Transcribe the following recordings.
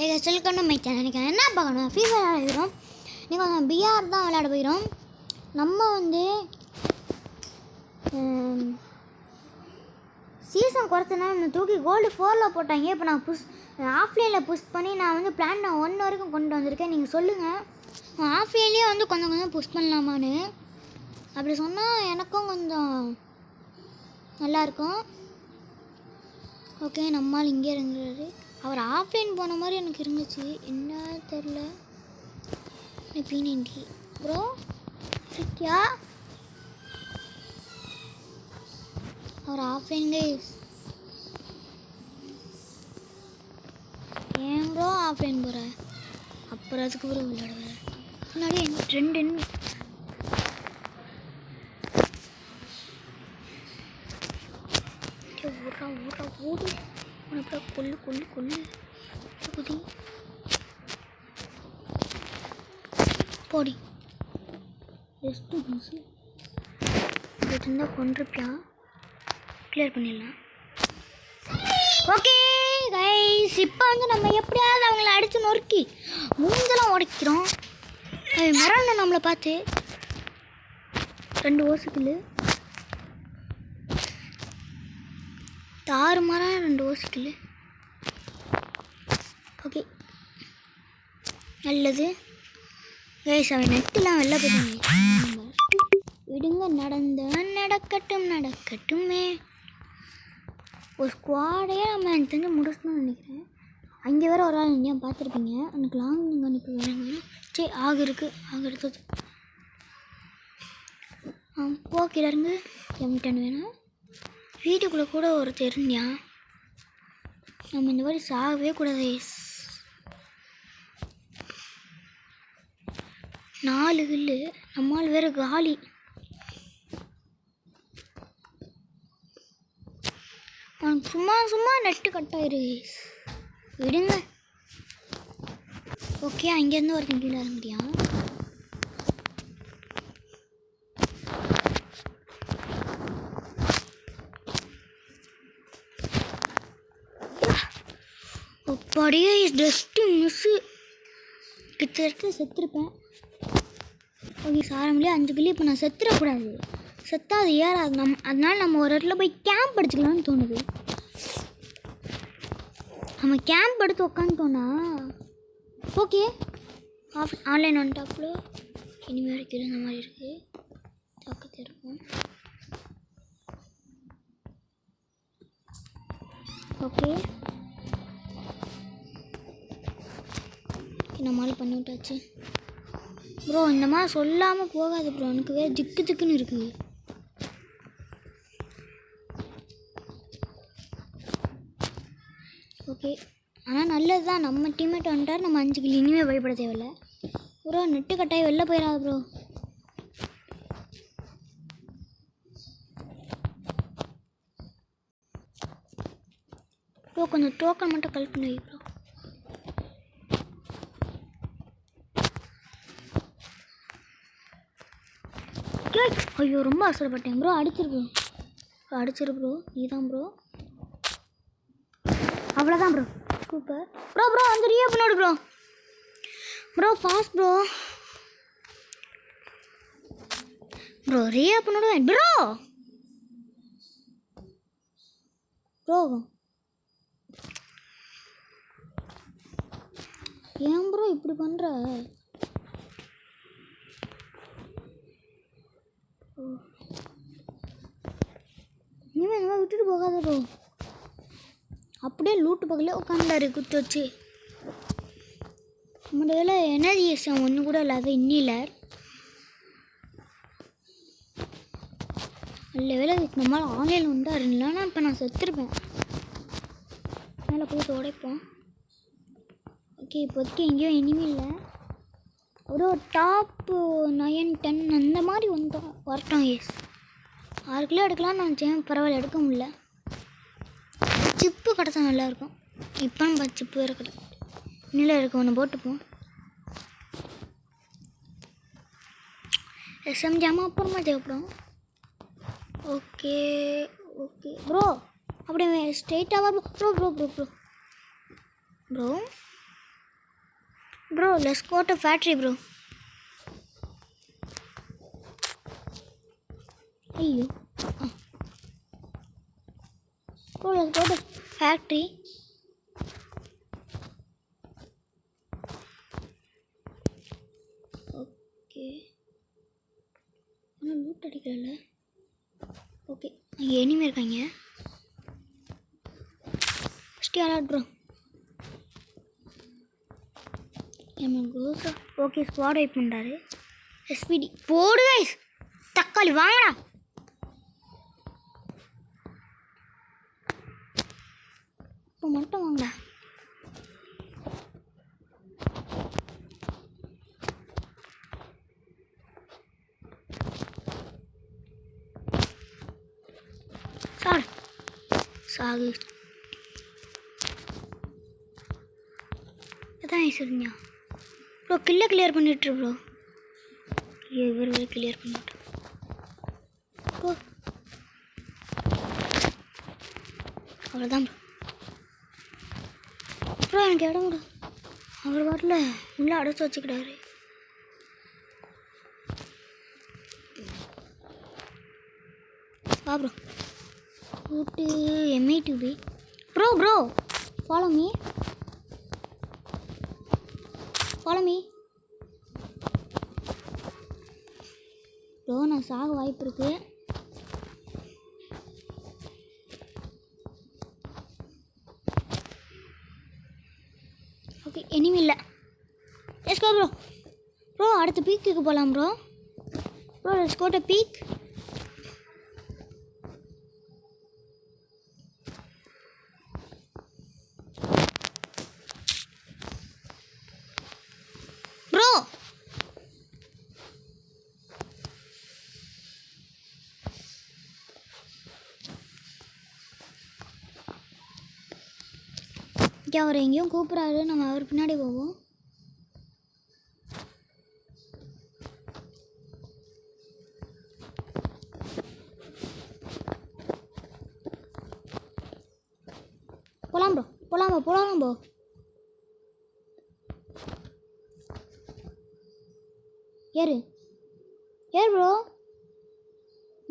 எங்கள் செல்கணும் மைச்சேன் நினைக்கிறேன். என்ன பார்க்கணும் ஃப்ரீ ஃபயர் விளையாடுறோம். நீங்கள் கொஞ்சம் பிஆர் தான் விளையாட போயிடும். நம்ம வந்து சீசன் குறைச்சனா தூக்கி கோல்டு 4 போட்டாங்க. இப்போ நான் ஆஃப்லைனில் புஷ் பண்ணி நான் வந்து பிளான் 1 வரைக்கும் கொண்டு வந்திருக்கேன். நீங்கள் சொல்லுங்கள், ஆஃப்லைன்லேயே வந்து கொஞ்சம் கொஞ்சம் புஷ் பண்ணலாமான்னு. அப்படி சொன்னால் எனக்கும் கொஞ்சம் நல்லாயிருக்கும். ஓகே, நம்மால் இங்கே இருந்துறாரு. அவர் ஆஃப்லைன் போன மாதிரி எனக்கு இருந்துச்சு, என்ன தெரில. P90 ப்ரோ இருக்கியா? அவர் ஆஃப்லைன் கைஸ். ஏன் ப்ரோ ஆஃப்லைன் போகிற? அப்புறம் அதுக்கு ப்ரோ விளையாடுவேன். முன்னாடி 2 ஊரா ஊரா ஓடு. உனக்கு கொல்லு கொல்லு கொல்லு குதி போடி. ஜஸ்ட்டு மிஸ்ஸு இருந்தால் கொண்டிருப்பியா? கிளியர் பண்ணிடலாம். ஓகே கைஸ், இப்போ வந்து நம்ம எப்படியாவது அவங்கள அடித்து நொறுக்கி மூஞ்செல்லாம் உடைக்கிறோம். அது மரம் நம்மளை பார்த்து 2 ஓசுக்கில் தாறு மரம் 2 ஓசுக்கில். ஓகே நல்லது கைஸ். அவன் நெட்டெலாம் வெளில போயிட்டாங்க. விடுங்க, நடக்கட்டும் நடக்கட்டுமே. ஒரு ஸ்குவாடையே நம்ம எனக்கு தெரிஞ்சு முடிச்சணும்னு நினைக்கிறேன். அங்கே வேறு ஒரு ஆள் எங்கேயும் பார்த்துருப்பீங்க. எனக்கு லாங் நீங்கள் அனுப்பி வேணுங்க. சரி ஆகிறது போக்கிலருந்து M10 வேணும். வீட்டுக்குள்ளே கூட ஒரு தெரிஞ்சியா நம்ம இந்த மாதிரி சாகவே கூடாது. 4 கில்லு. நம்மால் வேறு காலி. அவனுக்கு சும்மா நெட்டு கட்டாயிரு. விடுங்க. ஓகே, அங்கேருந்து ஒரு கீழே இருந்தியா? அப்படியே ஜஸ்ட்டு மிஸ்ஸு. கிட்ட செத்துருப்பேன். Okay, சாரம்லேயே 5 kilo. இப்போ நான் செத்துடக்கூடாது. செத்தா அது ஏறாது. அதனால நம்ம ஒரு இடத்துல போய் கேம்ப் அடிச்சுக்கலாம்னு தோணுது. நம்ம கேம்ப் எடுத்து உட்காந்துட்டோன்னா ஓகே. ஆன்லைன் ஒன் டாப்பில் இனிமேல் வரைக்கும் இந்த மாதிரி இருக்குது. தாக்கத்தை இருக்கும். ஓகே, நம்மளால் பண்ணி விட்டாச்சு ப்ரோ. இந்த மாதிரி சொல்லாமல் போகாது ப்ரோ. எனக்கு வேறு திக்குன்னு இருக்குது. ஓகே, ஆனால் நல்லது தான். நம்ம டீம்மேட் வந்துட்டார். நம்ம 5 கிலோ இனிமேல் பயப்பட தேவையில்லை ப்ரோ. நெட்டு கட்டாயம் வெளில போயிடாது ப்ரோ. ப்ரோ கொஞ்சம் டோக்கன் மட்டும் கலெக்ட் பண்ணி ப்ரோ. ஐயோ ரொம்ப அவசரப்பட்டேன் ப்ரோ. அடிச்சிரு ப்ரோ. இதுதான் ப்ரோ. அவ்வளோதான் ப்ரோ. Super bro. வந்து ரீயா பண்ணோடு ப்ரோ. Fast bro. ரீயா பண்ணோடு ப்ரோ. ஏன் ப்ரோ இப்படி பண்ணுற? இனிமேல் இந்த மாதிரி விட்டுட்டு போகாத ப்ரோ. அப்படியே லூட்டு பக்கத்தில் உட்காந்துட்டாரு குத்து வச்சு. நம்மளோட வேலை எனர்ஜிஎஸ்எம் ஒன்று கூட இல்லாத இன்னில நல்ல வேலை நம்மளால் ஆன்லைனில் வந்தார். இல்லைன்னா இப்போ நான் செத்துருப்பேன். மேலே போய் உடைப்போம். ஓகே, இப்போதைக்கு எங்கேயும் இனிமே இல்லை. ஒரு டாப்பு 9, 10 அந்த மாதிரி வரட்டும். எஸ் 6 கிலோ எடுக்கலாம்னு நினச்சேன். பரவாயில்ல, எடுக்க முடியல. சிப்பு கிடச்சா நல்லாயிருக்கும். இப்போ நம்ம சிப்பு வேறு கிடையாது. இன்னில் இருக்க ஒன்று போட்டுப்போம். SMG அப்புறமா தேவைப்படும். Okay bro. அப்படியே ஸ்ட்ரெயிட்டாக bro. Bro let's go to factory bro. ஐயோ bro let's go to factory. Okay ஆனால் லூட் அடிக்கல. ஓகே இங்கே எனிமே இருக்காங்க. ஃபஸ்ட்டு யாராவது ப்ரோ ஓகே ஸ்குவாட் வைப் பண்ணுறாரு. எஸ்பிடி போடு கைஸ். தக்காளி வாங்கடா. இப்போ மட்டும் வாங்கடா. சார் சாகு அதான் சரிங்க ப்ரோ. கில்லை கிளியர் பண்ணிட்டு ப்ரோ. இவர் வரை கிளியர் பண்ணிட்டு ப்ரோ. அவ்வளோதான் ப்ரோ. எனக்கு இடம் விடு. அவர் பாட்டில் உள்ளே அடைச்சி வச்சுக்கிட்டாரு. வா ப்ரோ. கூட்டு M8 bro. Bro follow me. Bro நான் சாக வாய்ப்பு இருக்கு. ஓகே எனிமி இல்லை. Let's go bro. ப்ரோ அடுத்த பீக்குக்கு போகலாம் bro. Let's go to peak. Bro அவர் எங்கேயும் கூப்பிட்றாரு. நம்ம அவர் பின்னாடி போவோம். போலாம் ப்ரோ. ஏறு ப்ரோ.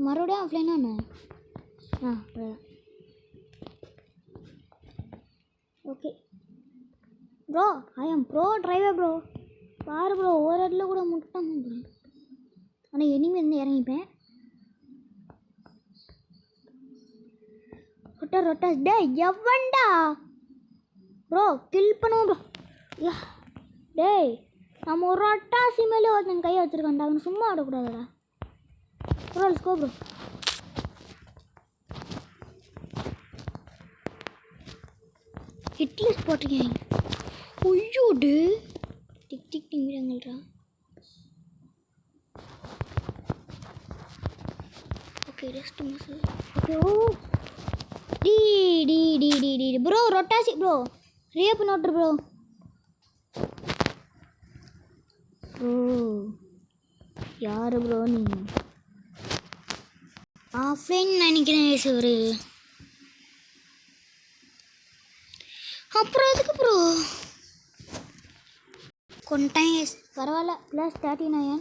மறுபடியும் ஆஃப்லைனா என்ன? ஓகே ப்ரோ ஐ ஆம் ப்ரோ டிரைவர் ப்ரோ. பாரு ப்ரோ ஒரு இடத்துல கூட முட்டாம ப்ரோ. ஆனால் எனிமே இருந்து இறங்கிப்பேன். ரொட்டா டே எவன்டா ப்ரோ கில் பண்ணுவோம் ப்ரோ. டேய் நம்ம ஒரு ரொட்டாசி மேலே ஒருத்தன் கையை வச்சுருக்கான்டா. அவன் சும்மா ஆடக்கூடாதுடா bro. Let's go bro. Hitlist போட்டிருக்கேன். ஐயோடு டிக் டிக் டிங்கிறாங்கள்ரா. Okay rest miss. Okay oh டி டி டி டி டி ப்ரோ ரொட்டாசி ப்ரோ. ரேப் நோட்ரு ப்ரோ. யார் ப்ரோ நீங்கள்? ஆஃப்லைன் நினைக்கிறேன் இவர். அப்புறம் எதுக்கு ப்ரோ கொண்டாங்க? பரவாயில்ல +39.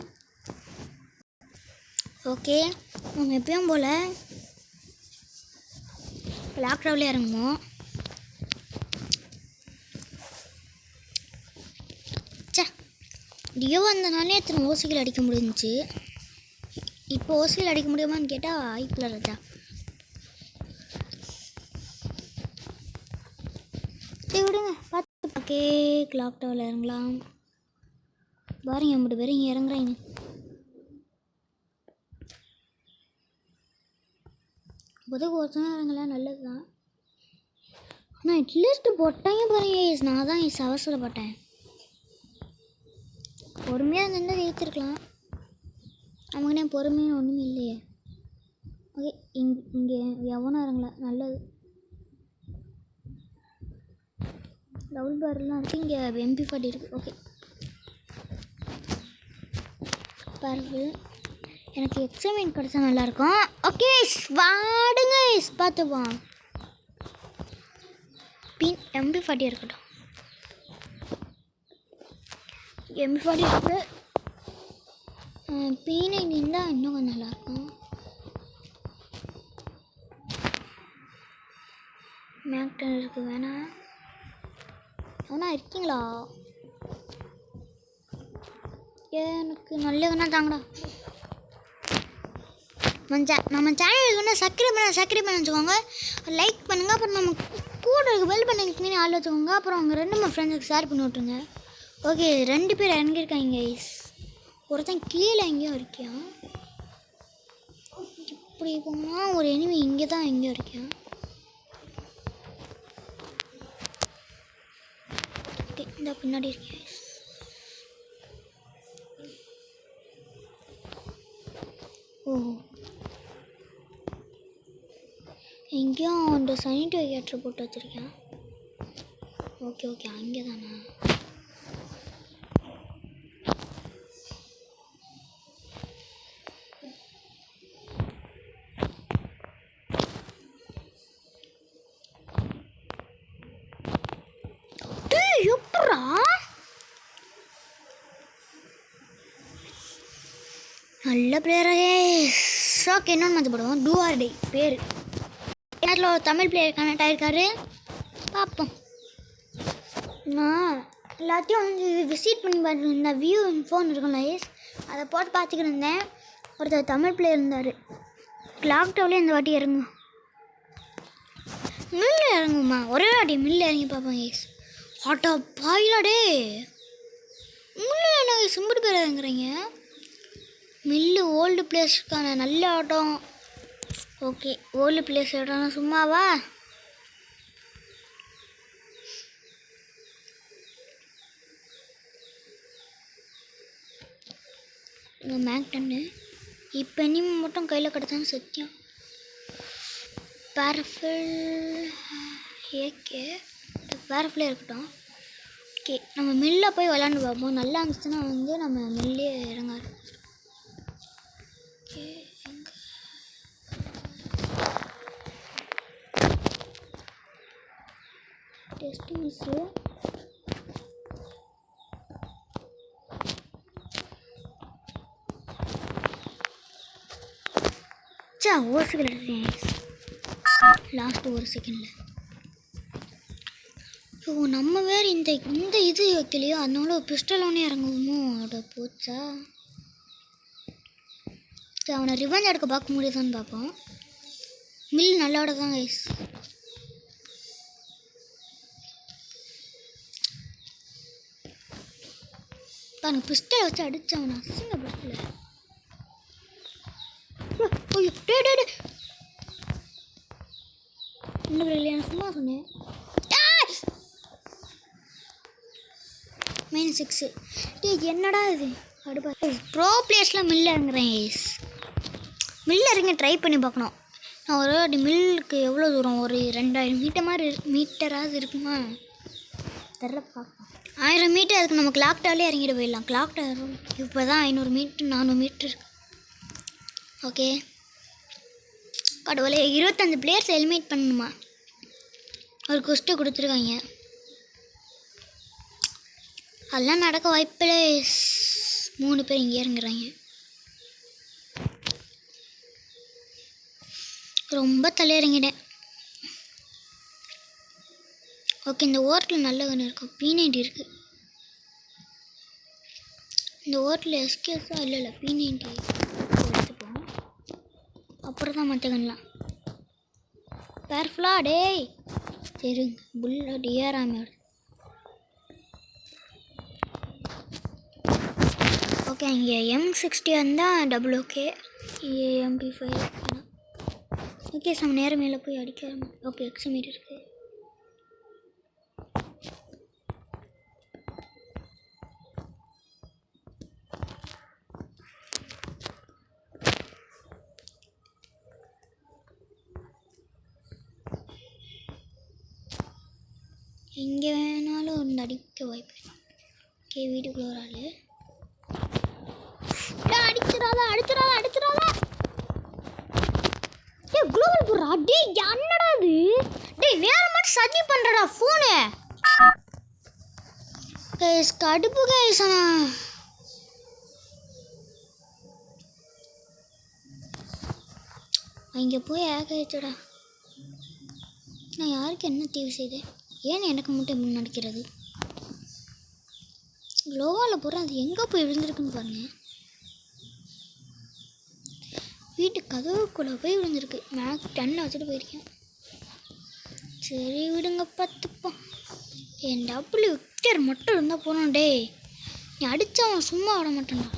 ஓகே நம்ம எப்பயும் போல் பிளாக் ட்ராவலே இறங்குவோம். டியோ வந்தனாலே எத்தனை ஓசிகள் அடிக்க முடிஞ்சிச்சு. இப்போ ஓசிகள் அடிக்க முடியுமான்னு கேட்டால் வாய்ப்பில்லை ராஜா. சரி விடுங்க பார்த்து. ஓகே கிளாக் டவரில் இறங்கலாம். பாருங்க 50 பேர் இங்கே இறங்குறாங்க. இப்போதைக்கு ஒருத்தனை இறங்கல நல்லது தான். ஆனால் அட்லீஸ்ட் போட்டாங்க பாருங்க. நான் தான் அவசரப்பட்டேன். பொறுமையாக இருந்தால் ஜெயிச்சிருக்கலாம். நமக்குனே பொறுமையாக ஒன்றுமே இல்லையே. ஓகே இங்கே எவனும் இறங்கல நல்லது. டபுள் பேரெலாம் இருக்குது. இங்கே MP40 இருக்குது. ஓகே பரவாயில்ல. எனக்கு எக்ஸாமின் கிடச்சா நல்லாயிருக்கும். ஓகே வாடுங்க பார்த்துப்போம். பின் MP40 இருக்கட்டும். M40 இருக்குது. P90 இருந்தால் இன்னும் கொஞ்சம் நல்லாயிருக்கும். மேக்டன் இருக்குது வேணாம். அவனா இருக்கீங்களா? எனக்கு நல்லதுன்னா தாங்கடா. நம்ம சேனலுக்கு வந்து சப்ஸ்கிரைப் பண்ண வச்சுக்கோங்க, லைக் பண்ணுங்கள். அப்புறம் நம்ம கூட இருக்க பெல் பண்ணி ஆள் வச்சுக்கோங்க. அப்புறம் அவங்க 2 ஃப்ரெண்ட்ஸுக்கு ஷேர் பண்ணி விட்ருங்க. ஓகே, 2 பேர் இறங்கியிருக்காங்க கைஸ். ஒருத்தன் கீழே எங்கேயும் இருக்கியா? இப்படி போனால் ஒரு எனிமி இங்கே தான் எங்கேயும் இருக்கியா? ஓகே, இந்த பின்னாடி இருக்கேன். ஓ, எங்கேயும் அந்த சானிடைசர் போட்டு வச்சுருக்கேன். ஓகே ஓகே, அங்கே தானே. எப்படா நல்ல பிளேயரே. ஓகே, இன்னொன்று மாற்றி போடுவோம். டூ ஆர் டே பேர் நேரத்தில் ஒரு தமிழ் பிளேயர் கனெக்ட் ஆகிருக்காரு. பார்ப்போம். நான் எல்லாத்தையும் வந்து விசிட் பண்ணி பார்த்துருந்தேன். வியூ ஃபோன் இருக்கும் லைஸ், அதை போட்டு பார்த்துக்கிட்டு இருந்தேன். ஒருத்தர் தமிழ் பிளேயர் இருந்தார். கிளாக் டவுன்லேயே இந்த வாட்டி இறங்கும். மில்லு இறங்குமா? ஒரே வாட்டி மில்லு இறங்கி பார்ப்போம் கைஸ். ஆட்டோ பாயிலாடே, மில்லு என்ன சிம்பிள் பேர் இறங்குறீங்க? மில்லு ஓல்டு பிளேஸ்க்கான நல்ல ஆட்டம். ஓகே, ஓல்டு பிளேஸ் இடம் சும்மாவா? மேக்டன்னு இப்போ இனிமே மட்டும் கையில் கிடச்சான்னு சத்தியம். பேரஃபில் ஏகே பேரஃபிலே இருக்கட்டும். ஓகே, நம்ம மில்லை போய் விளாண்டு பார்ப்போம். நல்லா இருந்துச்சுன்னா வந்து நம்ம மில்லே இறங்காது. Okay, test miss. ஒரு செகண்ட், லாஸ்ட் ஒரு செகண்டில். ஸோ நம்ம வேறு இந்த இது வைக்கலையோ, அதனால பிஸ்டல் ஒன்றே இறங்குவோமோ? அதோட போச்சா? சரி, அவனை ரிவெஞ்ச் எடுக்க பார்க்க முடியுதான்னு பார்ப்போம். மில் நல்லாட தான் கைஸ். பாருங்க, பிஸ்டலை வச்சு அடித்தவன் அசிங்கப்படல. இன்னும் இல்லையா? சும்மா சொன்னேன். -6. என்னடா இது அடுப்பா? ப்ரோ பிளேஸில் மில் இறங்குறேன் கைஸ். மில் இறங்க ட்ரை பண்ணி பார்க்கணும். நான் ஒரு வாட்டி மில்லுக்கு எவ்வளோ தூரம், ஒரு 2000 மீட்டராவது இருக்குமா தெரில, பார்ப்போம். 1000 மீட்டர் அதுக்கு நம்ம கிளாக் டவர்லேயே இறங்கிட்டு போயிடலாம். கிளாக் டவர் இப்போ தான் 500 மீட்டர் 400 மீட்டர். ஓகே, கடவுளே, 25 பிளேயர்ஸ் எலிமினேட் பண்ணணுமா? ஒரு கொஸ்ட்டு கொடுத்துருக்காங்க. அதெல்லாம் நடக்க வாய்ப்பில்லை. 3 பேர் இங்கே இறங்குறாங்க. ரொம்ப தலையிறங்கிட்டேன். ஓகே, இந்த ஓரத்தில் நல்ல கன்று இருக்கும். P90 இருக்குது. இந்த ஓரத்தில் எஸ்கேஸாக இல்லை P90 எடுத்துப்போம். அப்புறம் தான் மற்ற கண்ணலாம் கேர்ஃபுல்லாக. டேய் சரி, புல்லட் ஏறாம. ஓகே, இங்கே M60 வந்தால் double. Okay, MP5. Okay, some நேரம் மேலே போய் அடிக்க. ஓகே, எக்ஸிமீட் இருக்குது. எங்கே வேணாலும் வந்து அடிக்க வாய்ப்பு. ஓகே, வீட்டுக்குள்ள ஒரு ஆள். அடிச்சிடாத. டேய் குளோபல் போடுறா. டேய் என்னடா இது? டேய் நேரம் மட்டும் சர்ச் பண்ணுறடா ஃபோனு. கைஸ் கடுப்பு கைஸ். ஆனால் இங்கே போய் ஆகிடுச்சுடா. நான் யாருக்கு என்ன தீவு செய்தேன்? ஏன் எனக்கு மட்டும் எப்படி நடக்கிறது? லோவாவில் போகிறேன், அது எங்கே போய் விழுந்திருக்குன்னு பாருங்கள். வீட்டு கதவுக்குள்ளே போய் விழுந்திருக்கு. மேக் 10 வச்சுட்டு போயிருக்கேன். சரி விடுங்க பார்த்துப்போம். என் டபுள் விக்டர் மட்டும் இருந்தால் போனோம். டே நீ அடித்தவன் சும்மா விட மாட்டேன்டா.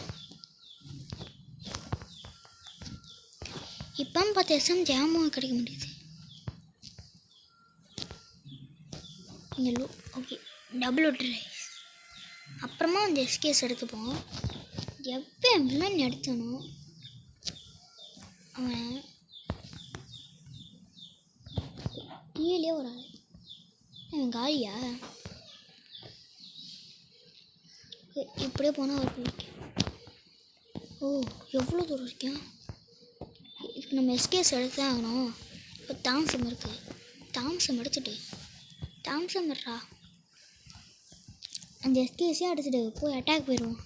இப்போ 10 எஸ்எம் ஜாமும் கிடைக்க முடியுது. இங்கே ஓகே டபுள் ரைஸ். அப்புறமா அந்த எஸ்கேஸ் எடுத்துப்போம். எப்போ என் வில்லன் அடித்தானோ அவன் கீழே ஒரு ஆள். அவன் காலியா? இப்படியே போனால் ஒரு பிள்ளைக்கு. ஓ எவ்வளோ தூரம் இருக்கேன். இதுக்கு நம்ம எஸ்கேஸ் எடுத்து தான் ஆகணும். இப்போ தாம்சம் இருக்குது. தாம்சம் எடுத்துட்டு தாம்சம் வர்றா. அந்த எஸ்கேஸே அடிச்சுட்டு போய் அட்டாக் போயிடுவோம்.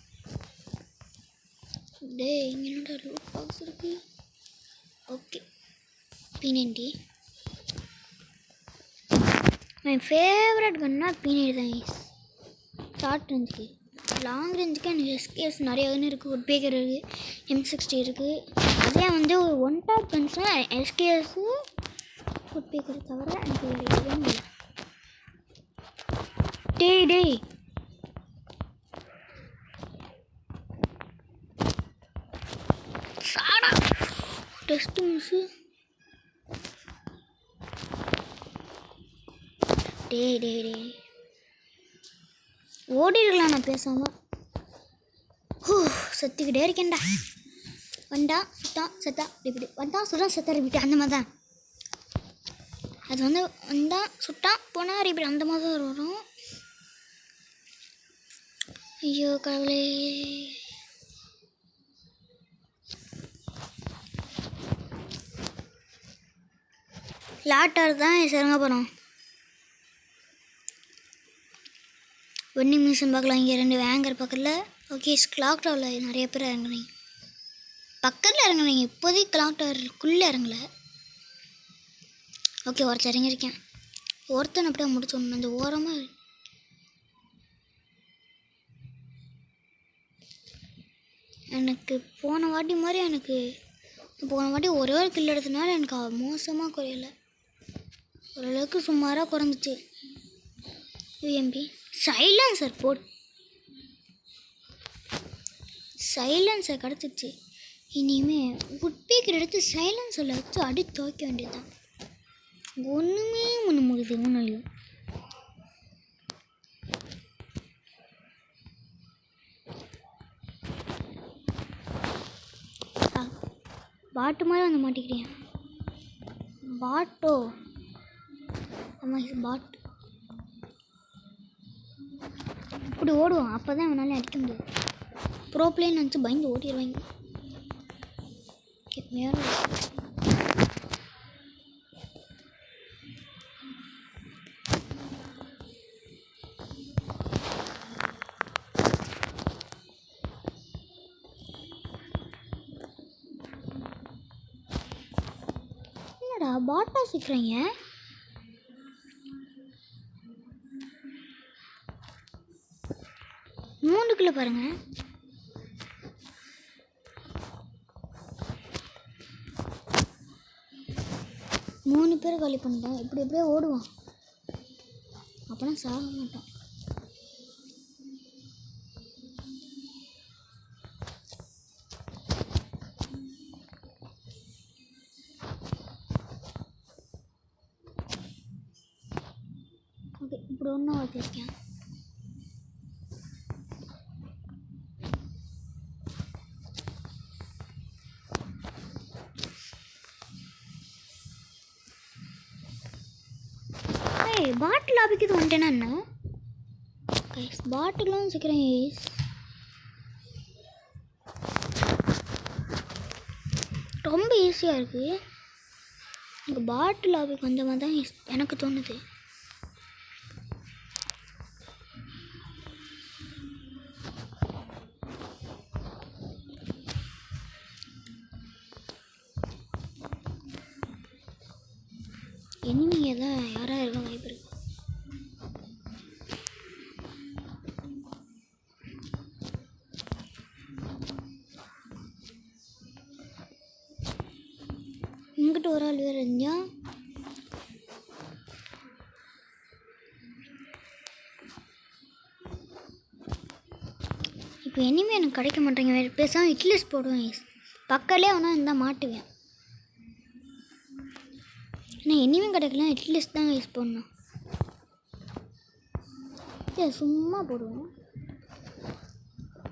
டே இங்கே என்னோட லூட் பாக்ஸ் இருக்கு. Okay P90. என் ஃபேவரட் கன்னா P90 தான். ஷார்ட் ரேஞ்சுக்கு. லாங் ரேஞ்சுக்கு எனக்கு எஸ்கேஸ் நிறைய கன்று இருக்குது. ஒரு பேக்கர் இருக்குது, M60 இருக்குது. அதே வந்து ஒரு 1 டாப் கன்ஸ்னால் எஸ்கேஸு ஒரு பேக்கரை தவிர எனக்கு எதுவும் இல்லை. டேய் சாடா டெஸ்ட் மிஸ்ஸு. டே ஓடிருக்கலாம் நான் பேசாமல். செத்துக்கிட்டே இருக்கேன்டா. வந்தா சுத்தா செத்தா இப்படி வந்தா சுட்டா செத்தா ரிப்பீட் அந்த மாதிரி தான். அது வந்து வந்தா சுட்டா போனால் ரிப்பீட் அந்த மாதிரி தான் வரும். ஐயோ கடவுளே. லாட்டார் தான் சரிங்க போகிறோம். வெண்டிங் மிஷின் பார்க்கலாம். இங்கே 2 வேங்கர் பக்கத்தில். ஓகே கிளாக் டவரில் நிறைய பேர் இறங்குறீங்க. பக்கத்தில் இறங்குறீங்க. இப்போதைக்கு கிளாக் டவருக்குள்ளே இறங்கலை. ஓகே ஒருத்தர் இறங்கியிருக்கேன். ஒருத்தன் அப்படியே முடிச்சோம். அந்த ஓரமாக எனக்கு போன வாட்டி மாதிரி ஒரே ஒரு கில் எடுத்தனால எனக்கு மோசமாக குறையலை. ஓரளவுக்கு சுமாராக குறைஞ்சிச்சு. யூஎம்பி சைலன்சர் போடு. சைலன்சர் கிடச்சிச்சு. இனிமேல் குட்பீக்கர் எடுத்து சைலன்சரில் வச்சு அடி துவைக்க வேண்டியது தான். ஒன்றுமே பண்ண முடியுது ஒன்றுலையும். பாட்டு மாதிரி வந்து மாட்டிக்கிறேன். பாட்டோ ஆமாம் பாட்டு. இப்படி ஓடுவான். அப்போ தான் அவனால அடிக்க முடியாது. ப்ரோ பிளேன்னு நினச்சி பயந்து ஓடிடுவாங்க. மேலே என்னடா பாட்டா சிக்கிறீங்க? மூணுக்குள்ள பாருங்க. மூணு பேர் காலி பண்ணிட்டேன். இப்படி எப்படியே ஓடுவான். அப்போனா சாக மாட்டான். ஓகே இப்படி ஒன்றும் வச்சுருக்கேன். பாட்டில் ஆபிக்கிறது வந்துட்டேன்னா என்ன பாட்டிலும் சீக்கிரம் ரொம்ப ஈஸியாக இருக்குது. எனக்கு பாட்டில் ஆபிக் வந்த மாதிரி தான் எனக்கு தோணுது. ஒரு ஆள் வேறு இருந்தா இப்போ இனிமேல் எனக்கு கிடைக்க மாட்டேங்க. வேறு பேசாமல் இட்லிஸ் போடுவேன். பக்கத்துலேயே வேணா இருந்தால் மாட்டுவேன். ஆனால் இனிமேல் கிடைக்கலாம் இட்லிஸ் தான் யூஸ் பண்ணணும். சரி சும்மா போடுவேன்.